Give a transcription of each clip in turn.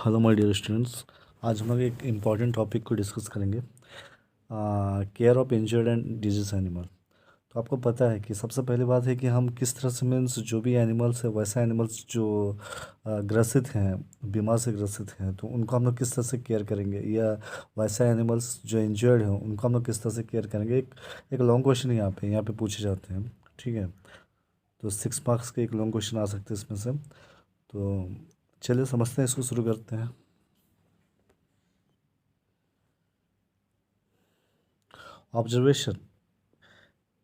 Hello my dear students. आज हम लोग एक इम्पॉर्टेंट टॉपिक को डिस्कस करेंगे, care of injured and disease animal. तो आपको पता है कि सबसे पहली बात है कि हम किस तरह से मीन्स जो भी एनिमल्स है वैसे एनिमल्स जो ग्रसित हैं, बीमार से ग्रसित हैं, तो उनको हम लोग किस तरह से केयर करेंगे, या वैसे एनिमल्स जो इंजर्ड हैं उनको हम लोग किस तरह से केयर करेंगे। एक लॉन्ग क्वेश्चन यहाँ पे पूछे जाते हैं। ठीक है, तो 6 मार्क्स के एक लॉन्ग क्वेश्चन आ सकते हैं इसमें से। तो चलिए समझते हैं, इसको शुरू करते हैं। Observation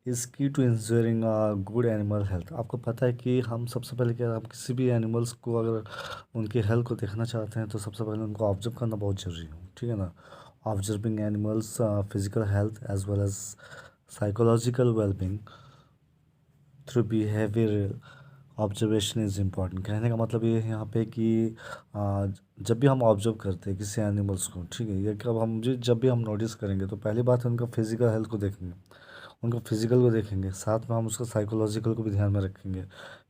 is key to ensuring good animal health. आपको पता है कि हम सबसे पहले क्या, हम किसी भी एनिमल्स को अगर उनकी हेल्थ को देखना चाहते हैं तो सबसे पहले उनको ऑब्जर्व करना बहुत ज़रूरी है। ठीक है ना। Observing animals physical health as well as psychological wellbeing through behavioural observation is important. कहने का मतलब ये है यहाँ पे कि जब भी हम ऑब्जर्व करते हैं किसी एनिमल्स को, ठीक है, या कब हम जब भी हम नोटिस करेंगे तो पहली बात है उनका फिजिकल हेल्थ को देखेंगे, उनका फिजिकल को देखेंगे, साथ में हम उसका साइकोलॉजिकल को भी ध्यान में रखेंगे।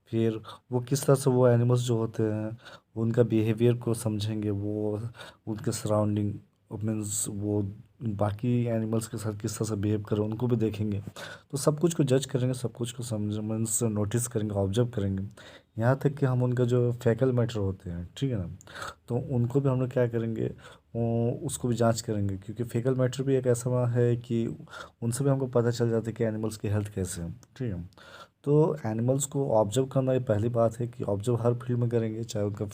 फिर वो किस तरह से वो एनिमल्स जो होते हैं उनका बिहेवियर को समझेंगे, वो उनके सराउंडिंग मीन्स वो बाकी एनिमल्स के साथ किस तरह से बिहेव करें उनको भी देखेंगे। तो सब कुछ को जज करेंगे, सब कुछ को समझ मीन्स नोटिस करेंगे, ऑब्जर्व करेंगे। यहाँ तक कि हम उनका जो फैकल मैटर होते हैं, ठीक है ना, तो उनको भी हम लोग क्या करेंगे, उसको भी जांच करेंगे, क्योंकि फैकल मैटर भी एक ऐसा है कि उनसे भी हमको पता चल जाता है कि एनिमल्स की हेल्थ कैसे है। ठीक है, तो एनिमल्स को ऑब्जर्व करना ये पहली बात है कि ऑब्जर्व हर फील्ड में करेंगे, चाहे उनका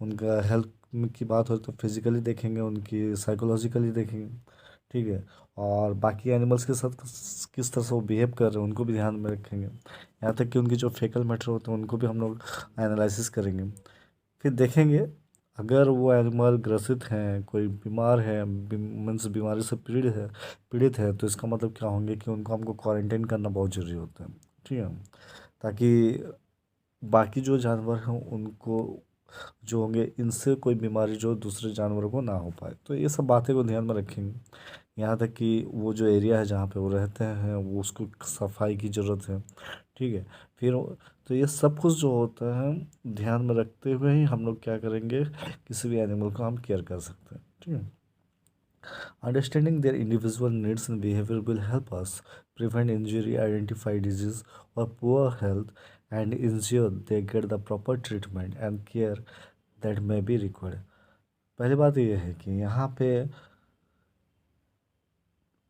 उनका हेल्थ की बात हो तो फिजिकली देखेंगे, उनकी साइकोलॉजिकली देखेंगे। ठीक है, और बाकी एनिमल्स के साथ किस तरह से वो बिहेव कर रहे हैं उनको भी ध्यान में रखेंगे। यहाँ तक कि उनकी जो फेकल मैटर होते हैं उनको भी हम लोग एनालिसिस करेंगे। फिर देखेंगे अगर वो एनिमल ग्रसित हैं, कोई बीमार है, मीन्स बीमारी से पीड़ित है, तो इसका मतलब क्या होंगे कि उनको हमको क्वारंटाइन करना बहुत ज़रूरी होता है। ठीक है, ताकि बाकी जो जानवर हैं उनको जो होंगे इनसे कोई बीमारी जो दूसरे जानवरों को ना हो पाए। तो ये सब बातें को ध्यान में रखेंगे। यहाँ तक कि वो जो एरिया है जहाँ पे वो रहते हैं वो उसको सफाई की ज़रूरत है। ठीक है, फिर तो ये सब कुछ जो होता है ध्यान में रखते हुए ही हम लोग क्या करेंगे, किसी भी एनिमल को हम केयर कर सकते हैं। ठीक है, understanding their individual needs and behavior will help us prevent injury, identify disease or poor health, and ensure they get the proper treatment and care that may be required. पहली बात ये है कि यहाँ पे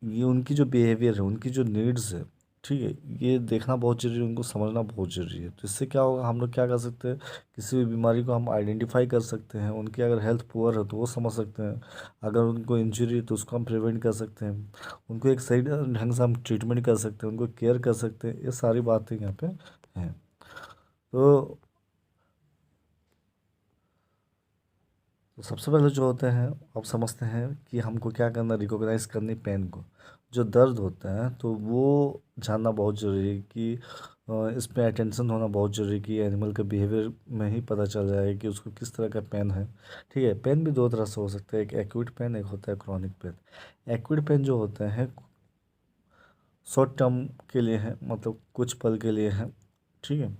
ये उनकी जो बिहेवियर है, उनकी जो नीड्स है, ठीक है, ये देखना बहुत ज़रूरी है, उनको समझना बहुत ज़रूरी है। तो इससे क्या होगा, हम लोग क्या कर सकते हैं, किसी भी बीमारी को हम आइडेंटिफाई कर सकते हैं, उनकी अगर हेल्थ पुअर है तो वो समझ सकते हैं, अगर उनको इंजरी है तो उसको हम प्रिवेंट कर सकते हैं, उनको एक सही ढंग से हम ट्रीटमेंट कर सकते हैं, उनको केयर कर सकते हैं। ये सारी बातें यहाँ पे हैं। तो तो सबसे पहले जो होते हैं, अब समझते हैं कि हमको क्या करना, रिकॉग्नाइज करनी पेन को, जो दर्द होता है तो वो जानना बहुत ज़रूरी है कि इसमें अटेंशन होना बहुत ज़रूरी है कि एनिमल के बिहेवियर में ही पता चल जाए कि उसको किस तरह का पेन है। ठीक है, पेन भी दो तरह से हो सकता है, एक एक्यूट पेन, एक होता है क्रॉनिक पेन। एक्यूट पेन जो होते हैं शॉर्ट टर्म के लिए है, मतलब कुछ पल के लिए है। ठीक है,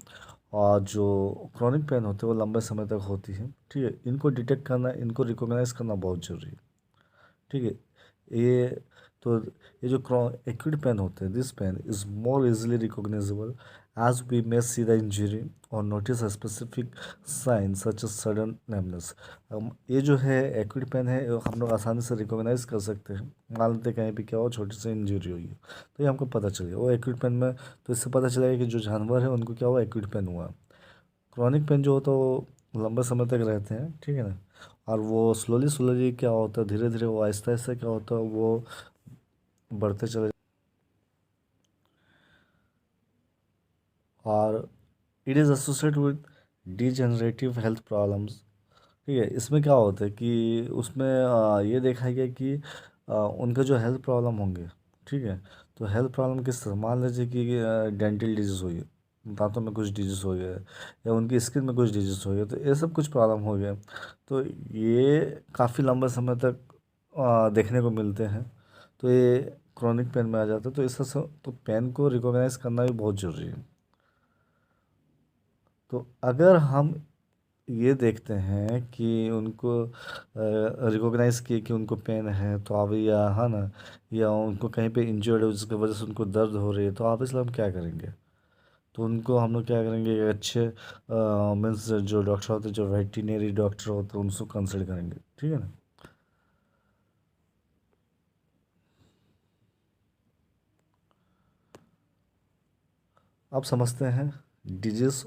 और जो क्रॉनिक पेन होते हैं वो लंबे समय तक होती है। ठीक है, इनको डिटेक्ट करना, इनको रिकॉग्नाइज करना बहुत ज़रूरी है। ठीक है, ये तो ये जो एक्यूट पेन होते हैं, this pain is more easily recognisable as we may see the injury or notice specific sign such as sudden numbness. ये जो है एक्यूट पेन है, हम लोग आसानी से रिकॉग्नाइज कर सकते हैं। मान लेते हैं कहीं भी क्या हो, छोटी सी इंजरी हुई है तो ये हमको पता चलेगा वो एक्यूट पेन में। तो इससे पता चलेगा कि जो जानवर है उनको क्या हुआ, एक्यूट पेन हुआ। क्रॉनिक पेन जो होता है वो लंबे समय तक रहते हैं। ठीक है ना, और वो स्लोली स्लोली क्या होता है, धीरे धीरे वो आहिस्ता आहिस्ता क्या होता है, वो बढ़ते चले, और it is associated with degenerative health problems. ठीक है, इसमें क्या होता है कि उसमें ये देखा गया कि उनका जो हेल्थ प्रॉब्लम होंगे, ठीक है, तो हेल्थ प्रॉब्लम किस तरह, मान लीजिए कि डेंटल डिजीज़ हुई है, दांतों में कुछ डिजीज़ हो गया है, या उनकी स्किन में कुछ डिजीज़ हो गया, तो ये सब कुछ प्रॉब्लम हो गया। तो ये काफ़ी लंबे समय तक देखने को मिलते हैं। तो ये क्रॉनिक पेन में आ जाता है। तो इस तरह से तो पेन को रिकॉग्नाइज करना भी बहुत ज़रूरी है। तो अगर हम ये देखते हैं कि उनको रिकॉग्नाइज किए कि उनको पेन है, तो अब या है ना, या उनको कहीं पे इंजर्ड है जिसकी वजह से उनको दर्द हो रही है, तो आप इसलिए हम क्या करेंगे, तो उनको हम लोग क्या करेंगे, एक अच्छे मीन्स जो डॉक्टर होते हैं, जो वेटरिनरी डॉक्टर होते हैं, उनको कंसल्ट करेंगे, ठीक है ना। आप समझते हैं डिजीज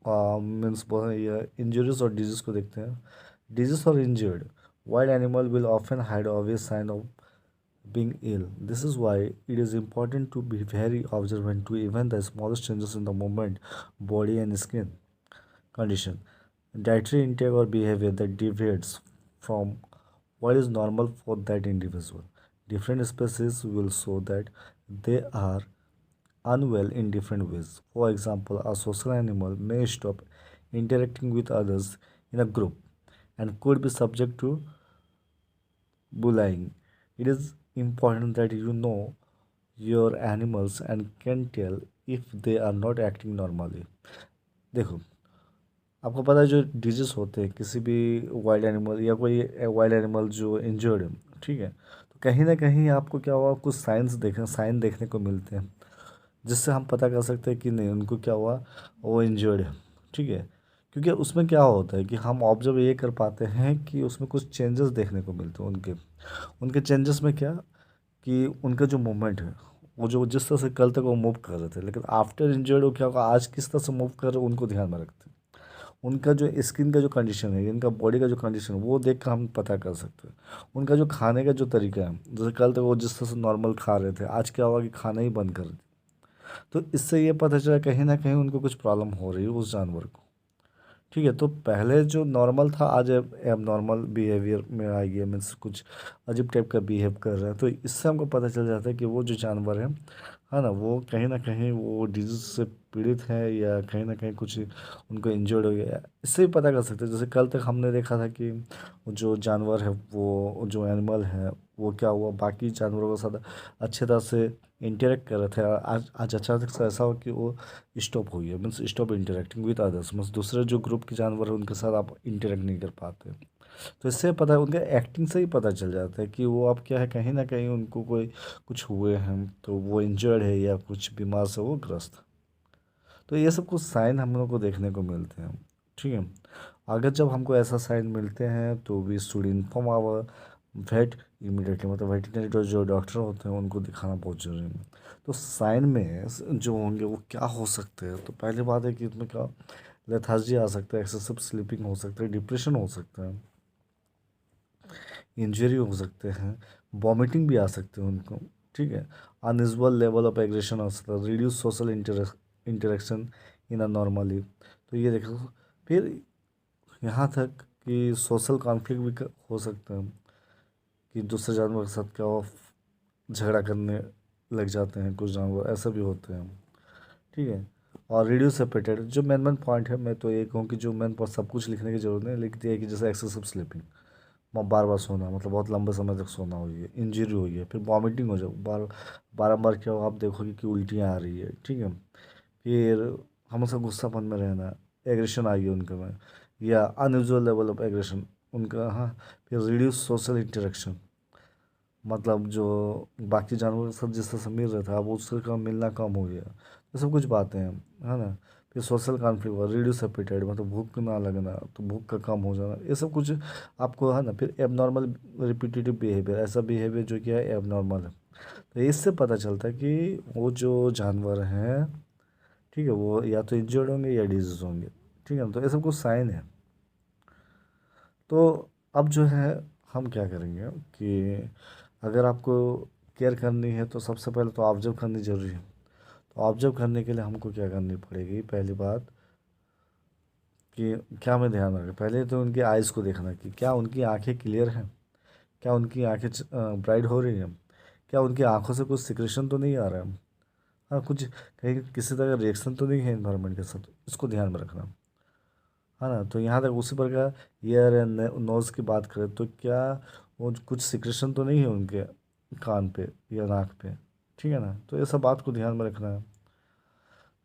मीन्स ये इंजरीज और डिजीज को देखते हैं। डिजीज और injured wild animal will often hide obvious sign of being ill. This is why it is important to be very observant to even the smallest changes in the movement, body, and skin condition. Dietary intake or behavior that deviates from what is normal for that individual. Different species will show that they are unwell in different ways. For example, a social animal may stop interacting with others in a group and could be subject to bullying. It is important that you know your animals and can tell if they are not acting normally. देखो, आपको पता है जो disease होते हैं किसी भी wild animal या कोई वाइल्ड एनिमल जो इंजर्ड है, ठीक है, तो कहीं ना कहीं आपको क्या हुआ, कुछ साइन देखने को मिलते हैं जिससे हम पता कर सकते हैं कि नहीं उनको क्या हुआ, वो इंजर्ड है, ठीक है। क्योंकि उसमें क्या होता है कि हम ऑब्जर्व ये कर पाते हैं कि उसमें कुछ चेंजेस देखने को मिलते हैं उनके उनके चेंजेस में क्या, कि उनका जो मूवमेंट है, वो जो जिस तरह से कल तक वो मूव कर रहे थे, लेकिन आफ्टर इंजर्ड वो क्या होगा, आज किस तरह से मूव कर रहे हैं उनको ध्यान में रखते हैं। उनका जो स्किन का जो कंडीशन है, इनका बॉडी का जो कंडीशन है, वो देख कर हम पता कर सकते हैं। उनका जो खाने का जो तरीका है, जैसे कल तक वो जिस तरह से नॉर्मल खा रहे थे, आज क्या हुआ कि खाना ही बंद कर दिया, तो इससे ये पता चला कहीं ना कहीं उनको कुछ प्रॉब्लम हो रही है उस जानवर को, ठीक है। तो पहले जो नॉर्मल था आज एब नॉर्मल बिहेवियर में आ गया, मीन्स कुछ अजीब टाइप का बिहेव कर रहा है, तो इससे हमको पता चल जाता है कि वो जो जानवर है ना, वो कहीं ना कहीं वो डिजीज से पीड़ित है या कहीं ना कहीं कुछ उनको इंजर्ड हो गया है। इससे भी पता कर सकते हैं, जैसे कल तक हमने देखा था कि वो जो जानवर है, वो जो एनिमल है, वो क्या हुआ, बाकी जानवरों के साथ अच्छे तरह से इंटरेक्ट कर रहे थे, आज आज अचानक से ऐसा हो कि वो स्टॉप हो गया, means stop interacting with others, means दूसरे जो ग्रुप के जानवर हैं उनके साथ आप इंटरेक्ट नहीं कर पाते। तो इससे पता है, उनके एक्टिंग से ही पता चल जाता है कि वो अब क्या है, कहीं ना कहीं उनको कोई कुछ हुए हैं, तो वो इंजर्ड है या कुछ बीमार से वो ग्रस्त है। तो ये सब कुछ साइन हम लोग को देखने को मिलते हैं, ठीक है। अगर जब हमको ऐसा साइन मिलते हैं तो we should inform our vet immediately, मतलब वेटनरी जो डॉक्टर होते हैं उनको दिखाना बहुत जरूरी है। तो साइन में जो होंगे वो क्या हो सकते हैं, तो पहली बात है कि इसमें क्या, लेथार्जी आ सकता है, एक्सेसिव स्लीपिंग हो सकता है, डिप्रेशन हो सकता है, इंजरी हो सकते हैं, वॉमिटिंग भी आ सकते हैं उनको, ठीक है। अनयूजुअल लेवल ऑफ एग्रेशन हो सकता है, रिड्यूस सोशल इंटरेक्शन इन अ नॉर्मली, तो ये देखो। फिर यहाँ तक कि सोशल कॉन्फ्लिक्ट भी हो सकता है, कि दूसरे जानवर के साथ क्या हो, झगड़ा करने लग जाते हैं कुछ जानवर, ऐसा भी होते हैं, ठीक है। और रिड्यूस सेपरेटेड जो मेन मेन पॉइंट है, मैं तो ये कहूँ कि जो मेन पॉइंट सब कुछ लिखने की जरूरत नहीं, लिख दिया कि जैसे एक्सेसिव स्लीपिंग, बार बार सोना, मतलब बहुत लंबे समय तक सोना हुई है, इंजरी हुई है, फिर वॉमिटिंग हो जाए बारम्बार, क्या हो आप देखोगे कि उल्टियाँ आ रही है, ठीक है। फिर हमेशा गुस्सापन में रहना, एग्रेशन आ गई उनके में, या अनयूजुअल लेवल ऑफ एग्रेशन उनका, हाँ। फिर रिड्यूस सोशल इंटरेक्शन, मतलब जो बाकी जानवरों के साथ जिस तरह से मिल रहा था अब उससे कम मिलना कम हो गया, ये सब कुछ बातें हैं, है ना। फिर सोशल कॉन्फ्लिक्ट हुआ, रिड्यूस एपेटाइट, मतलब भूख ना लगना, तो भूख का कम हो जाना, ये सब कुछ आपको, है ना। फिर एबनॉर्मल रिपीटेटिव बिहेवियर, ऐसा बिहेवियर जो क्या है एबनॉर्मल है, तो इससे पता चलता है कि वो जो जानवर हैं, ठीक है, वो या तो इंजर्ड होंगे या डिजीज होंगे, ठीक है ना। तो ये सब कुछ साइन है। तो अब जो है हम क्या करेंगे कि अगर आपको केयर करनी है तो सबसे पहले तो ऑब्जर्व करनी ज़रूरी है। तो ऑब्जर्व करने के लिए हमको क्या करनी पड़ेगी, पहली बात कि क्या हमें ध्यान रखें, पहले तो उनकी आइज़ को देखना कि क्या उनकी आंखें क्लियर हैं, क्या उनकी आंखें ब्राइट हो रही हैं, क्या उनकी आंखों से कुछ सिक्रेशन तो नहीं आ रहा है, हाँ, कुछ कहीं किसी तरह का रिएक्शन तो नहीं है इन्वायरमेंट के साथ, इसको ध्यान में रखना, है ना। तो यहाँ तक उसी प्रकार ईयर एंड नोज़ की बात करें तो क्या वो कुछ सिक्रेशन तो नहीं है उनके कान पे या नाक पे, ठीक है ना। तो ये सब बात को ध्यान में रखना है।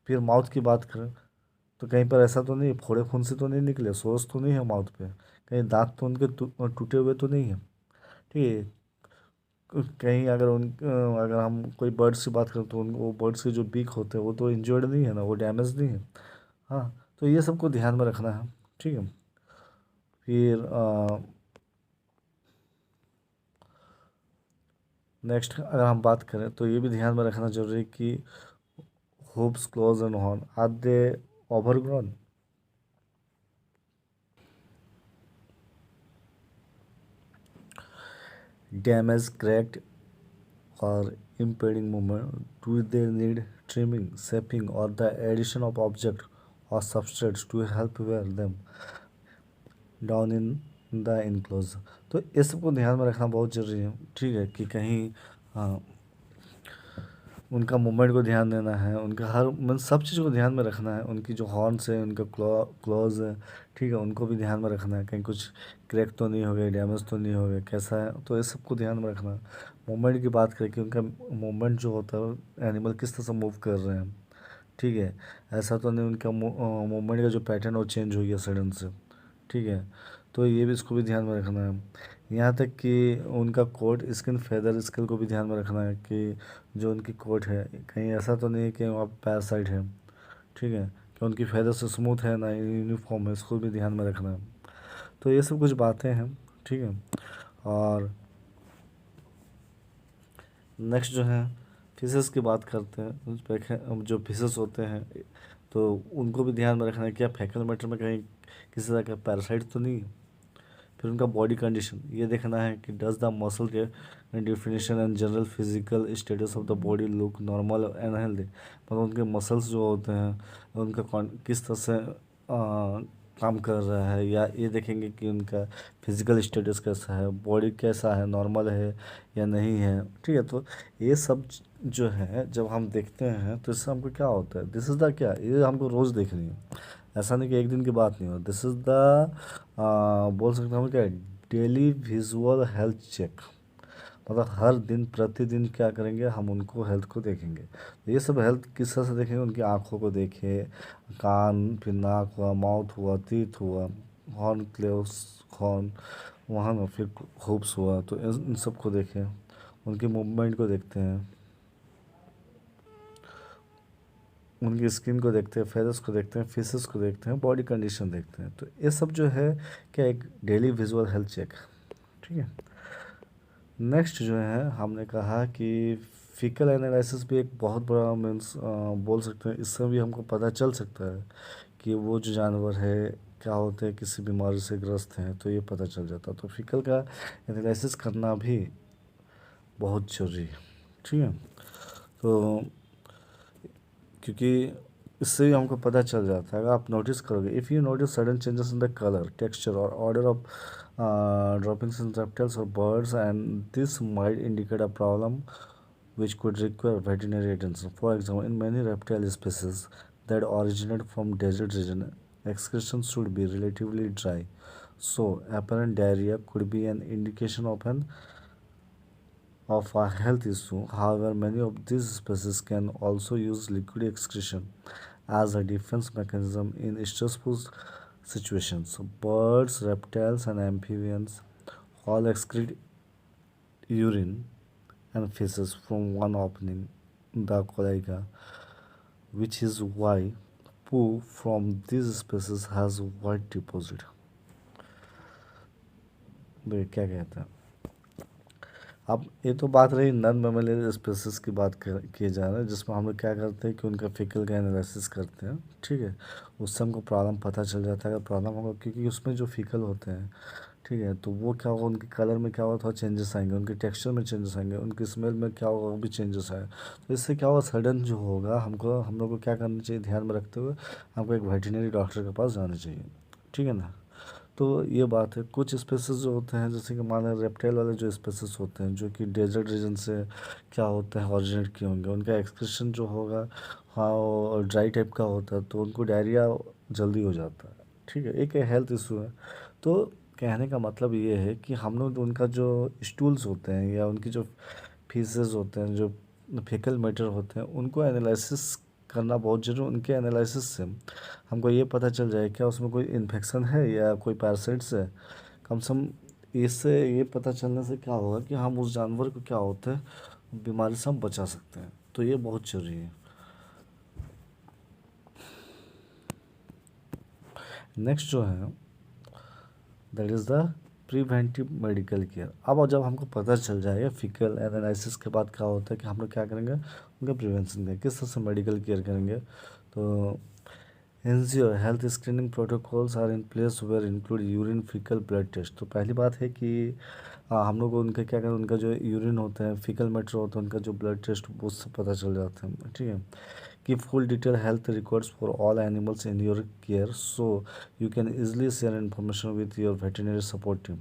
फिर माउथ की बात करें तो कहीं पर ऐसा तो नहीं, फोड़े फुंसी तो नहीं निकले, सोर्स तो नहीं है माउथ पे, कहीं दांत तो उनके टूटे हुए तो नहीं है, ठीक है। कहीं अगर हम कोई बर्ड्स की बात करें तो उन वो बर्ड्स के जो बीक होते हैं वो तो इंजर्ड नहीं है ना, वो डैमेज नहीं है। हाँ, तो ये सबको ध्यान में रखना है, ठीक है। फिर नेक्स्ट अगर हम बात करें तो ये भी ध्यान में रखना जरूरी है कि hooves, claws and horn, are they overgrown? Damaged, cracked, or impeding movement? Do they need trimming, shaping, or the addition of object or substrates to help wear them down in the enclosure? तो इस सबको ध्यान में रखना बहुत ज़रूरी है, ठीक है, कि कहीं हाँ, उनका मूवमेंट को ध्यान देना है, उनका हर मतलब सब चीज़ को ध्यान में रखना है, उनकी जो हॉर्न्स है, उनका क्लॉज है, ठीक है, उनको भी ध्यान में रखना है, कहीं कुछ क्रैक तो नहीं हो गए, डैमेज तो नहीं हो गए, कैसा है, तो इस सबको ध्यान में रखना है। मूवमेंट की बात करें कि उनका मूवमेंट जो होता है, एनिमल किस तरह से मूव कर रहे हैं, ठीक है, ऐसा तो नहीं उनका मूवमेंट का जो पैटर्न वो चेंज हो गया सडन से, ठीक है, तो ये भी इसको भी ध्यान में रखना है। यहाँ तक कि उनका कोट स्किन फेदर स्किल को भी ध्यान में रखना है कि जो उनकी कोट है कहीं ऐसा तो नहीं है कि वहाँ पैरासाइट है, ठीक है, कि उनकी फेदर से स्मूथ है ना यूनिफॉर्म है, इसको भी ध्यान में रखना है। तो ये सब कुछ बातें हैं, ठीक है। और नेक्स्ट जो है फिशेस की बात करते हैं, उस पर जो फिशेस होते हैं तो उनको भी ध्यान में रखना है, क्या फैकल मैटर में कहीं किसी तरह का पैरासाइट तो नहीं है। फिर उनका बॉडी कंडीशन ये देखना है कि डज द मसल के definition and general physical status of the body look normal and healthy, मतलब उनके मसल्स जो होते हैं उनका किस तरह से काम कर रहा है, या ये देखेंगे कि उनका फिजिकल स्टेटस कैसा है, बॉडी कैसा है, नॉर्मल है या नहीं है, ठीक है। तो ये सब जो है जब हम देखते हैं तो इससे हमको क्या होता है, दिस इज़ द क्या, ये हमको रोज़ देखनी है, ऐसा नहीं कि एक दिन की बात नहीं हो, दिस इज़ द बोल सकते हैं हम क्या, डेली विजुअल हेल्थ चेक, मतलब हर दिन प्रतिदिन क्या करेंगे हम उनको हेल्थ को देखेंगे। तो ये सब हेल्थ किस तरह से देखेंगे, उनकी आँखों को देखे, कान, फिर नाक हुआ, माउथ हुआ, टीथ हुआ, हॉर्न, क्लेव्स, हॉर्न, वहाँ ना फिर हूप्स हुआ, तो इन सबको देखें, उनकी मूवमेंट को देखते हैं, उनकी स्किन को देखते हैं, फेदर्स को देखते हैं, फेसेस को देखते हैं, बॉडी कंडीशन देखते हैं। तो ये सब जो है क्या एक डेली विजुअल हेल्थ चेक, ठीक है। नेक्स्ट जो है हमने कहा कि फीकल एनालिसिस भी एक बहुत बड़ा मीन्स बोल सकते हैं, इससे भी हमको पता चल सकता है कि वो जो जानवर है क्या होते हैं, किसी बीमारी से ग्रस्त हैं, तो ये पता चल जाता है। तो फीकल का एनालिसिस करना भी बहुत ज़रूरी है, ठीक है। तो क्योंकि इससे भी हमको पता चल जाता है, अगर आप नोटिस करोगे, if you notice sudden changes in the colour, texture और order of droppings in reptiles or birds, and this might indicate a problem which could require veterinary attention. For example, in many reptile species that originate from desert region, excretion should be relatively dry, so apparent diarrhea could be an indication of a health issue. However, many of these species can also use liquid excretion as a defense mechanism in stressful situations. Birds, reptiles, and amphibians all excrete urine and feces from one opening, the cloaca, which is why poo from these species has white deposit. वे क्या कहते हैं, अब ये तो बात रही non memorial spaces की बात किए जा रहा है, जिसमें हम लोग क्या करते हैं कि उनका फिकल का एनालिसिस करते हैं, ठीक है। उससे हमको प्रॉब्लम पता चल जाता है, अगर प्रॉब्लम होगा क्योंकि उसमें जो फिकल होते हैं, ठीक है, तो वो क्या होगा, उनके कलर में क्या होगा, थोड़ा चेंजेस आएंगे, उनके टेक्सचर में चेंजेस आएंगे, उनकी स्मेल में क्या होगा वो भी चेंजेस आए। तो इससे क्या होगा, सडन जो होगा हम लोग को क्या करना चाहिए, ध्यान में रखते हुए हमको एक वेटरनरी डॉक्टर के पास जाना चाहिए, ठीक है ना। तो ये बात है, कुछ स्पेसिस जो होते हैं जैसे कि मान लें रेप्टाइल वाले जो स्पेसिस होते हैं जो कि डेजर्ट रीजन से क्या होते हैं ऑरिजिनेट किए होंगे, उनका एक्सक्रीशन जो होगा हाँ वो ड्राई टाइप का होता है, तो उनको डायरिया जल्दी हो जाता है, ठीक है, एक हेल्थ इशू है। तो कहने का मतलब ये है कि हम लोग उनका जो स्टूल्स होते हैं या उनकी जो फीसेस होते हैं, जो फेकल मैटर होते हैं, उनको एनालिसिस करना बहुत जरूरी, उनके एनालिसिस से हमको ये पता चल जाए क्या उसमें कोई इन्फेक्शन है या कोई पैरासाइट्स है। कम से कम इससे ये पता चलने से क्या होगा कि हम उस जानवर को क्या होता है बीमारी से हम बचा सकते हैं, तो ये बहुत जरूरी है। नेक्स्ट जो है that is the preventive medical care. अब जब हमको पता चल जाएगा फीकल एनालिसिस के बाद क्या होता है कि हम लोग क्या करेंगे, उनका प्रिवेंशन करेंगे, किस तरह से मेडिकल केयर करेंगे। तो NGO health screening protocols are in place where include urine faecal blood test. तो पहली बात है कि हम लोग को उनका क्या करें, उनका जो यूरिन होता है फीकल मैटर होता है, उनका जो ब्लड टेस्ट उससे पता चल जाता है, ठीक है। कि full detail health records for all animals in your care so you can easily share information with your veterinary support team.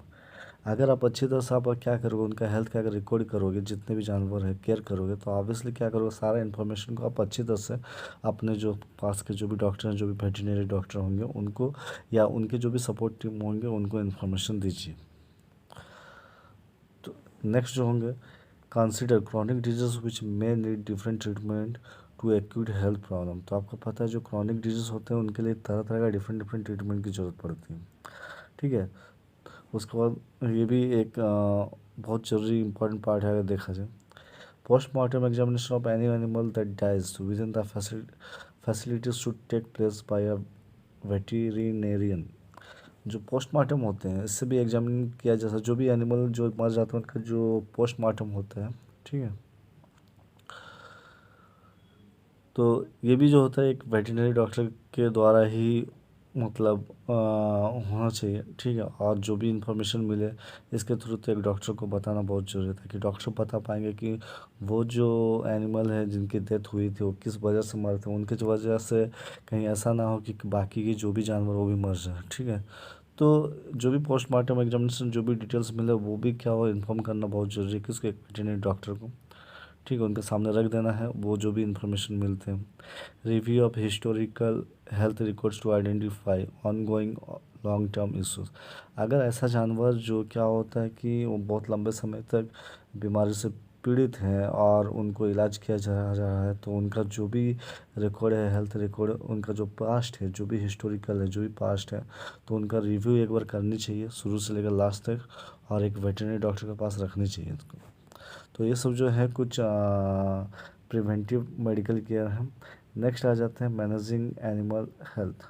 अगर आप अच्छी तरह से आप क्या करोगे, उनका हेल्थ का अगर रिकॉर्ड करोगे, जितने भी जानवर है केयर करोगे, तो ऑब्वियसली क्या करोगे, सारा इन्फॉर्मेशन को आप अच्छी तरह से अपने जो पास के जो भी डॉक्टर हैं, जो भी वेटरनरी डॉक्टर होंगे उनको, या उनके जो भी सपोर्ट टीम होंगे उनको इन्फॉर्मेशन दीजिए। तो नेक्स्ट जो होंगे, consider chronic disease which may need different treatment to acute health problem. तो आपको पता है जो क्रॉनिक डिजीज होते हैं उनके लिए तरह तरह का डिफरेंट डिफरेंट ट्रीटमेंट की ज़रूरत पड़ती है, ठीक है। उसके बाद ये भी एक बहुत ज़रूरी इंपॉर्टेंट पार्ट है अगर देखा जाए, postmortem examination of any animal that dies within the facilities should take place by a veterinarian. जो पोस्टमार्टम होते हैं इससे भी एग्जामिन किया जा, जो भी एनिमल जो मर जाता है उनका जो पोस्टमार्टम होता है, ठीक है। तो ये भी जो होता है एक वेटरनरी डॉक्टर के द्वारा ही मतलब होना चाहिए, ठीक है। और जो भी इंफॉर्मेशन मिले इसके थ्रू तो एक डॉक्टर को बताना बहुत ज़रूरी है, ताकि डॉक्टर बता पाएंगे कि वो जो एनिमल है जिनकी डेथ हुई थी वो किस वजह से मरे थे, उनकी वजह से कहीं ऐसा ना हो कि बाकी के जो भी जानवर वो भी मर जाए, ठीक है। तो जो भी पोस्टमार्टम एग्जामिनेशन जो भी डिटेल्स मिले वो भी क्या हो इन्फॉर्म करना बहुत ज़रूरी है किसको, एक वेटरनरी डॉक्टर को, ठीक है। उनके सामने रख देना है वो जो भी इन्फॉर्मेशन मिलते हैं। Review of historical health records to identify ongoing long term issues. अगर ऐसा जानवर जो क्या होता है कि वो बहुत लंबे समय तक बीमारी से पीड़ित हैं और उनको इलाज किया जा रहा है, तो उनका जो भी रिकॉर्ड है हेल्थ रिकॉर्ड, उनका जो पास्ट है, जो भी हिस्टोरिकल है, जो भी पास्ट है, तो उनका रिव्यू एक बार करनी चाहिए शुरू से लेकर लास्ट तक, और एक वेटरनरी डॉक्टर के पास रखनी चाहिए इसको। तो ये सब जो है कुछ प्रिवेंटिव मेडिकल केयर है। नेक्स्ट आ जाते हैं मैनेजिंग एनिमल हेल्थ।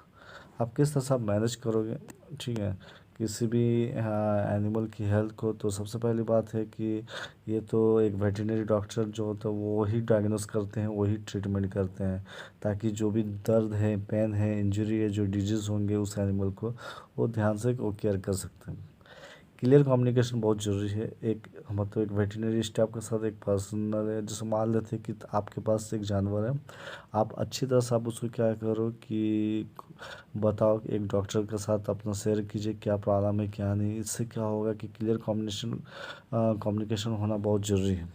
आप किस तरह से आप मैनेज करोगे, ठीक है, किसी भी एनिमल की हेल्थ को। तो सबसे पहली बात है कि ये तो एक वेटरनरी डॉक्टर जो होता है वो ही डायग्नोस करते हैं, वही ट्रीटमेंट करते हैं, ताकि जो भी दर्द है, पेन है, इंजरी है, जो डिजीज़ होंगे उस एनिमल को, वो ध्यान से वो केयर कर सकते हैं। क्लियर कम्युनिकेशन बहुत ज़रूरी है। एक मतलब एक वेटरनरी स्टाफ के साथ एक पर्सनल है, जैसे मान लेते हैं कि आपके पास एक जानवर है, आप अच्छी तरह से आप उसको क्या करो कि बताओ, एक डॉक्टर के साथ अपना शेयर कीजिए क्या प्रॉब्लम है क्या नहीं। इससे क्या होगा कि क्लियर कम्युनिकेशन होना बहुत ज़रूरी है।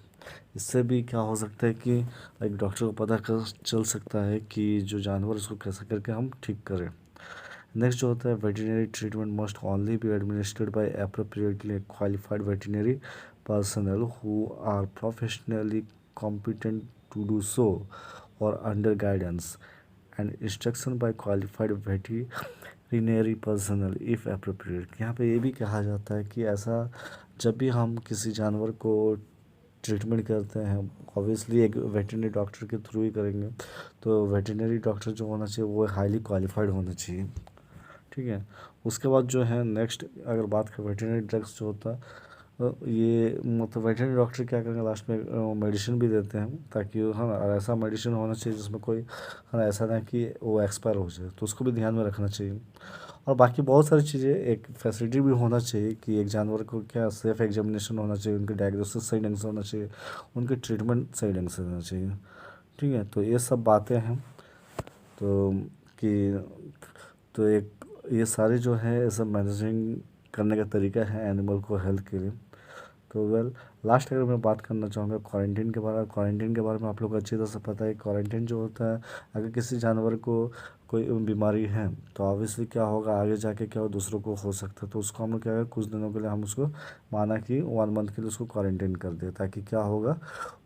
इससे भी क्या हो सकता है कि एक डॉक्टर को पता कर चल सकता है कि जो जानवर उसको कैसे करके हम ठीक करें। नेक्स्ट जो होता है, veterinary treatment must only be administered by appropriately qualified veterinary personnel who are professionally competent to do so or under guidance and instruction by qualified veterinary personnel if appropriate। यहाँ पे ये भी कहा जाता है कि ऐसा जब भी हम किसी जानवर को ट्रीटमेंट करते हैं, ऑब्वियसली एक वेटरनरी डॉक्टर के थ्रू ही करेंगे, तो वेटरनरी डॉक्टर जो होना चाहिए वो हाईली क्वालिफाइड होना चाहिए, ठीक है। उसके बाद जो है नेक्स्ट अगर बात करें वेटरनरी ड्रग्स जो होता है, ये मतलब वेटरनरी डॉक्टर क्या करेंगे लास्ट में मेडिसिन भी देते हैं, ताकि है ना, और ऐसा मेडिसिन होना चाहिए जिसमें कोई है ना ऐसा ना कि वो एक्सपायर हो जाए, तो उसको भी ध्यान में रखना चाहिए। और बाकी बहुत सारी चीज़ें, एक फैसिलिटी भी होना चाहिए कि एक जानवर को क्या सेफ एग्जामिनेशन होना चाहिए, उनके डायग्नोसिस सही ढंग से होना चाहिए, उनके ट्रीटमेंट सही ढंग से होना चाहिए, ठीक है। तो ये सब बातें हैं, तो कि तो एक ये सारे जो है ये सब मैनेजिंग करने का तरीका है एनिमल को हेल्थ के लिए। तो लास्ट अगर मैं बात करना चाहूँगा क्वारंटीन के बारे में। क्वारंटीन के बारे में आप लोग को अच्छी तरह से पता है, क्वारंटीन जो होता है, अगर किसी जानवर को कोई बीमारी है तो ऑब्वियसली क्या होगा आगे जाके क्या हो दूसरों को हो सकता है, तो उसको हम लोग क्या है कुछ दिनों के लिए हम उसको माना कि 1 मंथ के लिए उसको क्वारंटीन कर दे, ताकि क्या होगा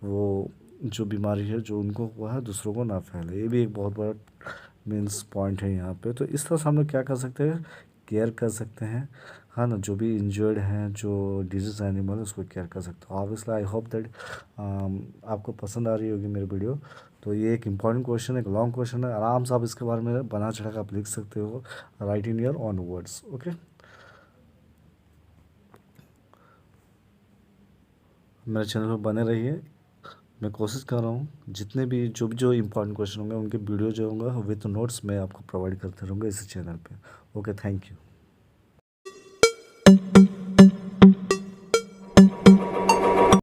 वो जो बीमारी है जो उनको हुआ है दूसरों को ना फैले, ये भी एक बहुत बड़ा मीन्स पॉइंट है यहाँ पे। तो इस तरह से हम लोग क्या कर सकते हैं, केयर कर सकते हैं, हाँ ना, जो भी इंजर्ड हैं, जो डिजीज एनिमल है उसको केयर कर सकते हो। ऑब्वियसली आई होप दैट आपको पसंद आ रही होगी मेरी वीडियो। तो ये एक इम्पॉर्टेंट क्वेश्चन है, एक लॉन्ग क्वेश्चन है, आराम से आप इसके बारे में बना चढ़ा कर आप लिख सकते हो, right in your on words. Okay, मेरे चैनल पर बने रहिए। मैं कोशिश कर रहा हूँ जितने भी जो इम्पोर्टेंट क्वेश्चन होंगे उनके वीडियो जो होंगे विथ नोट्स मैं आपको प्रोवाइड करते रहूँगा इसी चैनल पे। Okay, thank you.